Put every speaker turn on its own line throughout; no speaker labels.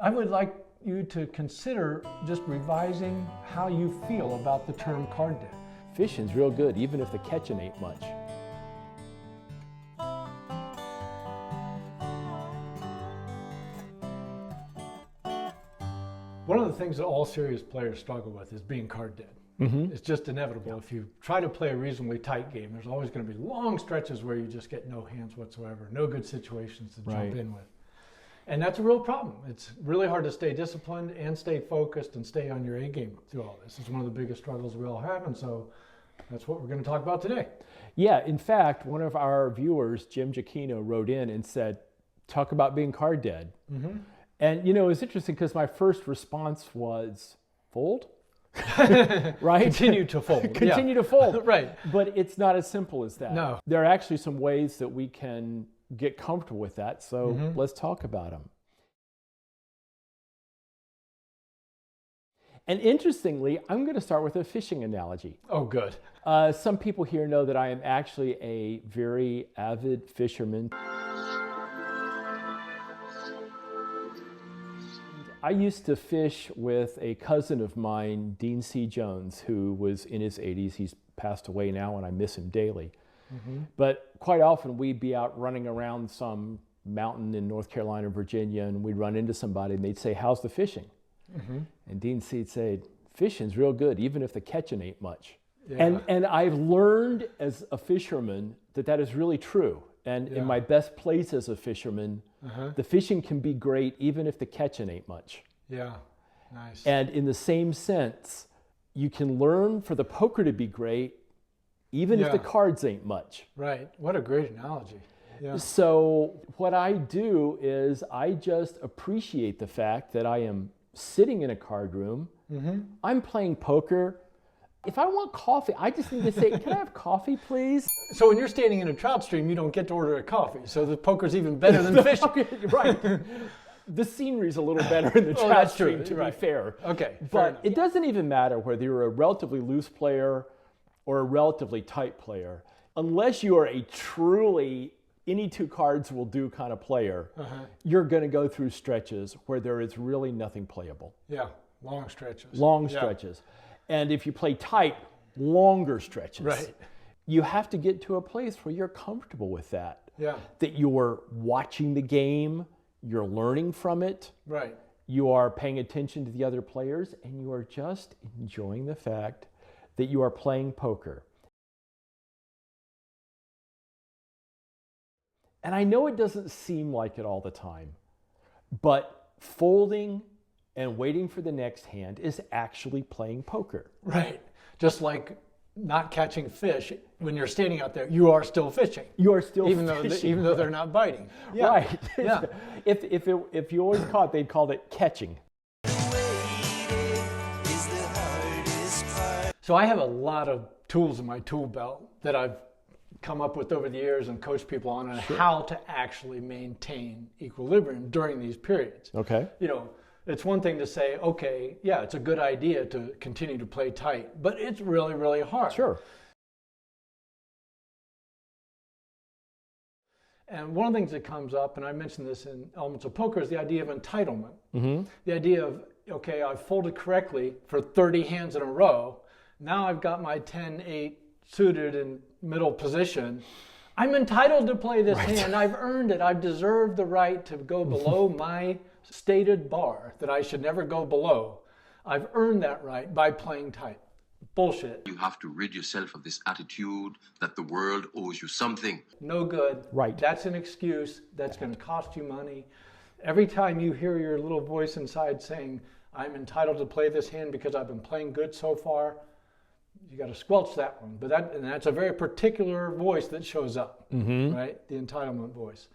I would like you to consider just revising how you feel about the term card debt.
Fishing's real good, even if the catching ain't much.
One of the things that all serious players struggle with is being card dead. It's just inevitable. If you try to play a reasonably tight game, there's always going to be long stretches where you just get no hands whatsoever, no good situations to jump in with. And that's a real problem. It's really hard to stay disciplined and stay focused and stay on your A game through all this. It's one of the biggest struggles we all have, and so that's what we're going to talk about today.
Yeah, in fact, one of our viewers, Jim Giacchino, wrote in and said, talk about being card dead. And you know, it's interesting because my first response was, fold? Right?
Continue to fold.
Continue to fold.
Right.
But it's not as simple as that.
No.
There are actually some ways that we can get comfortable with that, so let's talk about them. And interestingly, I'm going to start with a fishing analogy.
Oh, good.
Some people here know that I am actually a very avid fisherman. I used to fish with a cousin of mine, Dean C. Jones, who was in his 80s. He's passed away now, and I miss him daily. But quite often we'd be out running around some mountain in North Carolina or Virginia, and we'd run into somebody, and they'd say, how's the fishing? And Dean C'd say, fishing's real good, even if the catching ain't much. And I've learned as a fisherman that that is really true. And in my best place as a fisherman, the fishing can be great even if the catching ain't much.
Yeah, nice.
And in the same sense, you can learn for the poker to be great even if the cards ain't much.
Right. What a great analogy. Yeah.
So what I do is I just appreciate the fact that I am sitting in a card room. I'm playing poker. If I want coffee, I just need to say, can I have coffee, please?
So when you're standing in a trout stream, you don't get to order a coffee. So the poker's even better than fishing.
Right. The scenery's a little better in the trout stream, to be fair.
Okay.
But it doesn't even matter whether you're a relatively loose player or a relatively tight player. Unless you are a truly any two cards will do kind of player, you're going to go through stretches where there is really nothing playable.
Yeah, long stretches.
Long stretches. And if you play tight, longer stretches.
Right.
You have to get to a place where you're comfortable with that.
Yeah.
That you're watching the game, you're learning from it.
Right.
You are paying attention to the other players, and you are just enjoying the fact that you are playing poker. And I know it doesn't seem like it all the time, but folding and waiting for the next hand is actually playing poker.
Right. Just like not catching fish, when you're standing out there, you are still fishing.
You are still
fishing. Even though they're not biting. Yeah.
Right.
Yeah.
If you always caught, they'd call it catching.
So I have a lot of tools in my tool belt that I've come up with over the years and coached people on how to actually maintain equilibrium during these periods.
Okay.
You know, it's one thing to say, okay, yeah, it's a good idea to continue to play tight, but it's really, really hard.
Sure.
And one of the things that comes up, and I mentioned this in Elements of Poker, is the idea of entitlement. The idea of, okay, I've folded correctly for 30 hands in a row. Now I've got my 10-8 suited in middle position. I'm entitled to play this hand. I've earned it. I've deserved the right to go below my stated bar that I should never go below. I've earned that right by playing tight. Bullshit.
You have to rid yourself of this attitude that the world owes you something.
No good.
Right.
That's an excuse. That's going to cost you money. Every time you hear your little voice inside saying, I'm entitled to play this hand because I've been playing good so far, you got to squelch that one. But that's a very particular voice that shows up, right? The entitlement voice.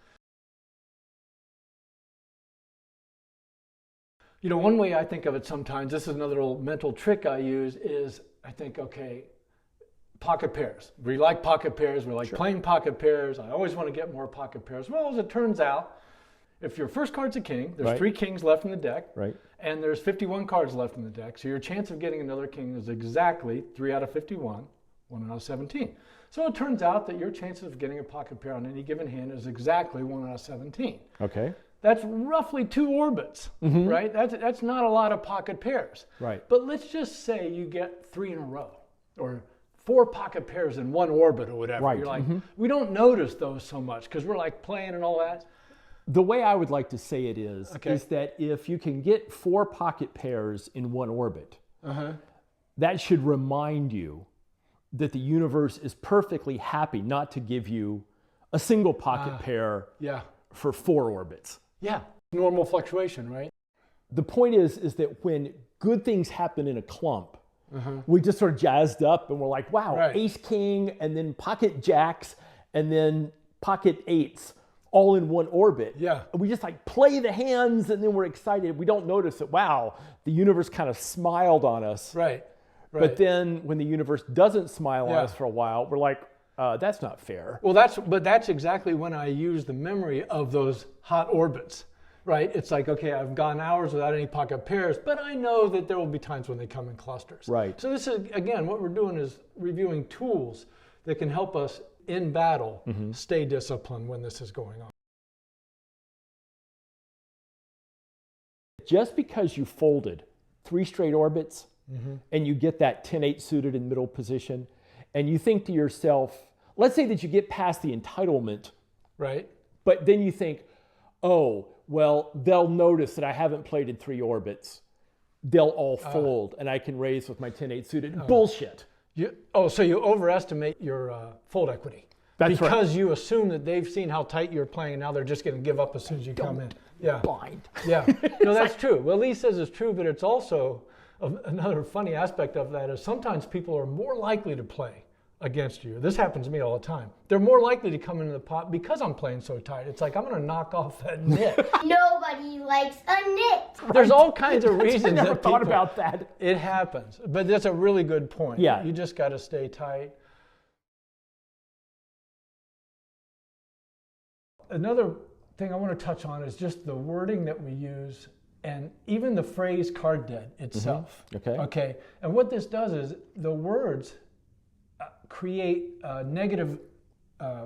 You know, one way I think of it sometimes, this is another little mental trick I use, is I think, okay, pocket pairs. We like pocket pairs. We like playing pocket pairs. I always want to get more pocket pairs. Well, as it turns out, if your first card's a king, there's 3 kings left in the deck, and there's 51 cards left in the deck. So your chance of getting another king is exactly 3 out of 51, 1 out of 17. So it turns out that your chances of getting a pocket pair on any given hand is exactly 1 out of 17.
Okay.
That's roughly 2 orbits, right? That's not a lot of pocket pairs.
Right.
But let's just say you get 3 in a row, or 4 pocket pairs in 1 orbit or whatever.
Right.
You're like, we don't notice those so much because we're like playing and all that.
The way I would like to say it is that if you can get 4 pocket pairs in 1 orbit, that should remind you that the universe is perfectly happy not to give you a single pocket pair for 4 orbits.
Yeah, normal fluctuation, right?
The point is that when good things happen in a clump, we just sort of jazzed up and we're like, wow, ace king, and then pocket jacks, and then pocket eights, all in 1 orbit.
Yeah.
And we just like play the hands, and then we're excited. We don't notice that, wow, the universe kind of smiled on us.
Right.
But then when the universe doesn't smile on us for a while, we're like, that's not fair.
Well, that's exactly when I use the memory of those hot orbits, right? It's like, okay, I've gone hours without any pocket pairs, but I know that there will be times when they come in clusters.
Right.
So this is, again, what we're doing is reviewing tools that can help us in battle stay disciplined when this is going on.
Just because you folded 3 straight orbits and you get that 10-8 suited in middle position, and you think to yourself, let's say that you get past the entitlement,
right?
But then you think, oh, well, they'll notice that I haven't played in 3 orbits. They'll all fold, and I can raise with my 10-8 suited. Bullshit.
So you overestimate your fold equity.
That's right.
Because you assume that they've seen how tight you're playing, and now they're just going to give up as soon as you come in. Yeah.
Blind.
Yeah. No, that's true. Well, Lee says it's true, but it's also another funny aspect of that is sometimes people are more likely to play against you. This happens to me all the time. They're more likely to come into the pot because I'm playing so tight. It's like, I'm going to knock off that nit.
Nobody likes a nit.
There's all kinds of reasons.
I never
that
thought
people,
about that.
It happens. But that's a really good point.
Yeah.
You just got to stay tight. Another thing I want to touch on is just the wording that we use and even the phrase card dead itself. Okay. And what this does is the words create a negative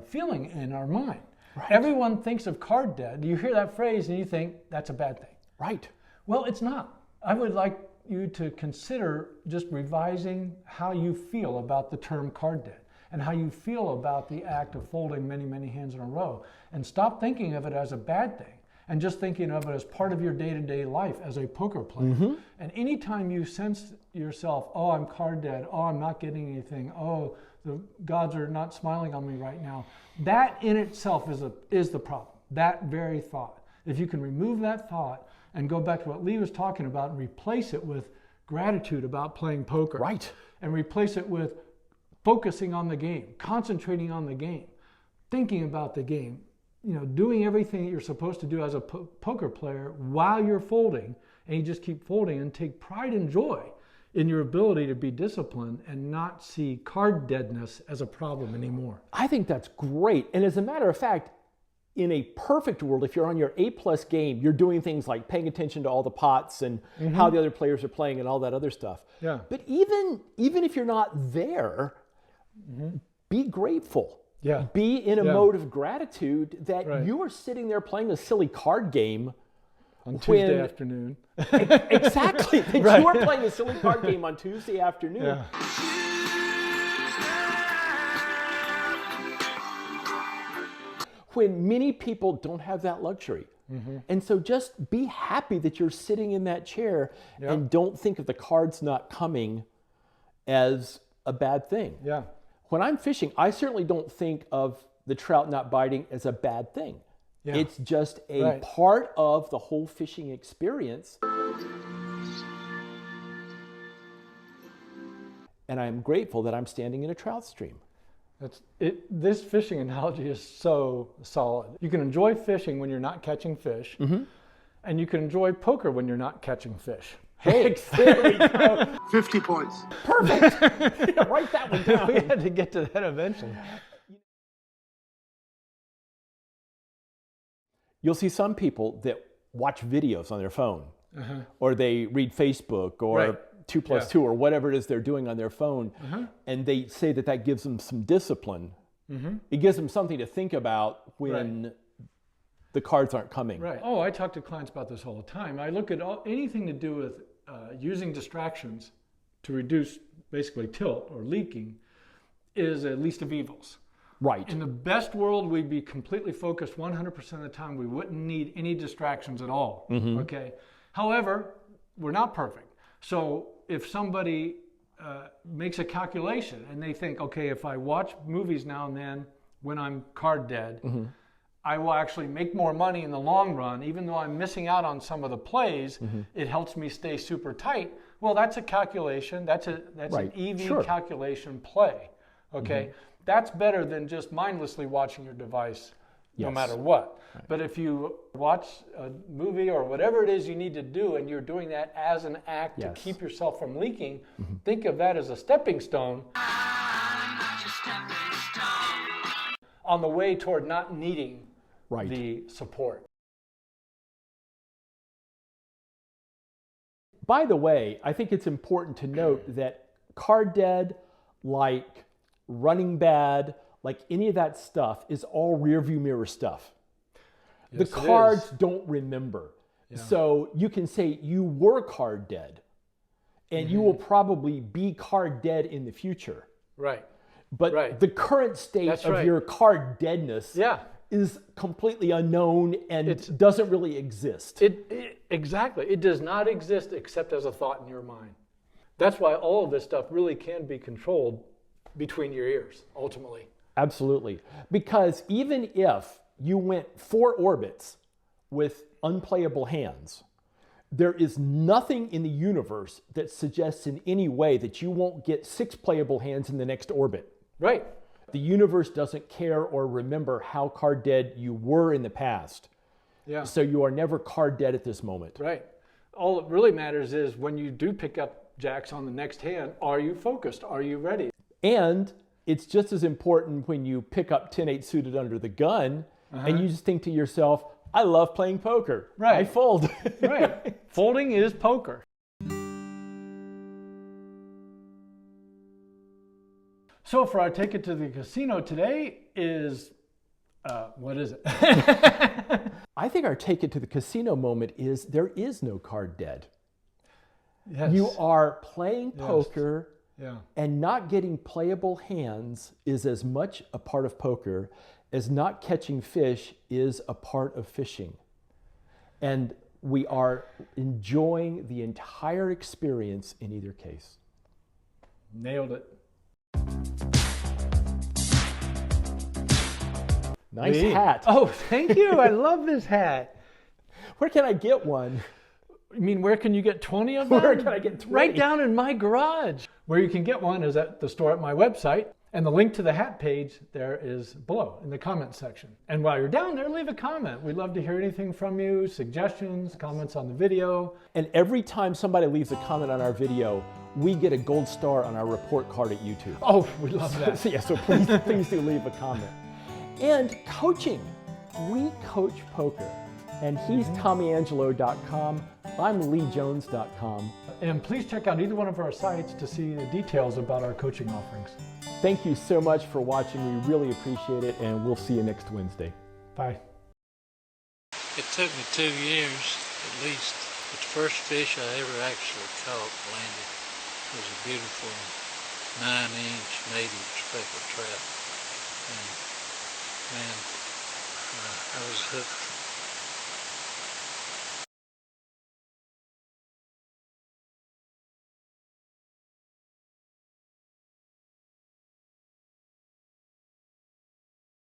feeling in our mind. Right. Everyone thinks of card dead. You hear that phrase and you think that's a bad thing.
Right.
Well, it's not. I would like you to consider just revising how you feel about the term card dead and how you feel about the act of folding many, many hands in a row, and stop thinking of it as a bad thing and just thinking of it as part of your day-to-day life as a poker player. And anytime you sense yourself, oh, I'm card dead, oh, I'm not getting anything, oh, the gods are not smiling on me right now, that in itself is the problem, that very thought. If you can remove that thought and go back to what Lee was talking about and replace it with gratitude about playing poker.
Right.
And replace it with focusing on the game, concentrating on the game, thinking about the game, doing everything that you're supposed to do as a poker player while you're folding, and you just keep folding and take pride and joy in your ability to be disciplined and not see card deadness as a problem anymore.
I think that's great. And as a matter of fact, in a perfect world, if you're on your A+ game, you're doing things like paying attention to all the pots and how the other players are playing and all that other stuff.
Yeah.
But even if you're not there, be grateful.
Yeah.
Be in a mode of gratitude that you are sitting there playing a silly card game
on Tuesday afternoon.
Exactly. That you are playing a silly card game on Tuesday afternoon.
Yeah.
When many people don't have that luxury. And so just be happy that you're sitting in that chair and don't think of the cards not coming as a bad thing.
Yeah.
When I'm fishing, I certainly don't think of the trout not biting as a bad thing. Yeah. It's just a part of the whole fishing experience. And I'm grateful that I'm standing in a trout stream.
This fishing analogy is so solid. You can enjoy fishing when you're not catching fish, and you can enjoy poker when you're not catching fish.
Hey, there we go.
50 points.
Perfect. Yeah, write that one down.
We had to get to that eventually.
You'll see some people that watch videos on their phone, or they read Facebook, or 2+2, or whatever it is they're doing on their phone, and they say that gives them some discipline. It gives them something to think about when the cards aren't coming.
Right. Oh, I talk to clients about this all the time. I look at anything to do with using distractions to reduce basically tilt or leaking is a least of evils.
Right.
In the best world, we'd be completely focused 100% of the time. We wouldn't need any distractions at all. Okay. However, we're not perfect. So if somebody makes a calculation and they think, okay, if I watch movies now and then when I'm card dead, I will actually make more money in the long run, even though I'm missing out on some of the plays. It helps me stay super tight. Well, that's a calculation. That's
Right.
an EV
Sure.
calculation play. Okay, that's better than just mindlessly watching your device, no
Yes.
matter what. Right. But if you watch a movie or whatever it is you need to do, and you're doing that as an act to keep yourself from leaking, think of that as a stepping stone on the way toward not needing the support.
By the way, I think it's important to note that card dead, like running bad, like any of that stuff is all rearview mirror stuff.
Yes,
the cards don't remember. Yeah. So you can say you were card dead and you will probably be card dead in the future.
Right.
But the current state of your card deadness is completely unknown and it doesn't really exist.
Exactly. It does not exist except as a thought in your mind. That's why all of this stuff really can be controlled between your ears, ultimately.
Absolutely. Because even if you went 4 orbits with unplayable hands, there is nothing in the universe that suggests in any way that you won't get 6 playable hands in the next orbit.
Right.
The universe doesn't care or remember how card dead you were in the past.
Yeah.
So you are never card dead at this moment.
Right. All that really matters is when you do pick up jacks on the next hand, are you focused? Are you ready?
And it's just as important when you pick up 10-8 suited under the gun and you just think to yourself, I love playing poker.
Right.
I fold.
Right. Folding is poker. So for our take it to the casino today is, what is it?
I think our take it to the casino moment is there is no card dead.
Yes.
You are playing poker
Yeah.
and not getting playable hands is as much a part of poker as not catching fish is a part of fishing. And we are enjoying the entire experience in either case.
Nailed it.
Nice hat.
Oh, thank you. I love this hat.
Where can I get one?
You mean where can you get 20 of them?
Where can I get 20?
Right down in my garage. Where you can get one is at the store at my website. And the link to the hat page there is below in the comments section. And while you're down there, leave a comment. We'd love to hear anything from you, suggestions, comments on the video.
And every time somebody leaves a comment on our video, we get a gold star on our report card at YouTube.
Oh, we love that.
So please do leave a comment. And coaching. We coach poker. And he's TommyAngelo.com. I'm LeeJones.com.
And please check out either one of our sites to see the details about our coaching offerings.
Thank you so much for watching. We really appreciate it, and we'll see you next Wednesday.
Bye.
It took me 2 years at least, but the first fish I ever actually caught landed was a beautiful 9-inch native speckled trout. And man, I was hooked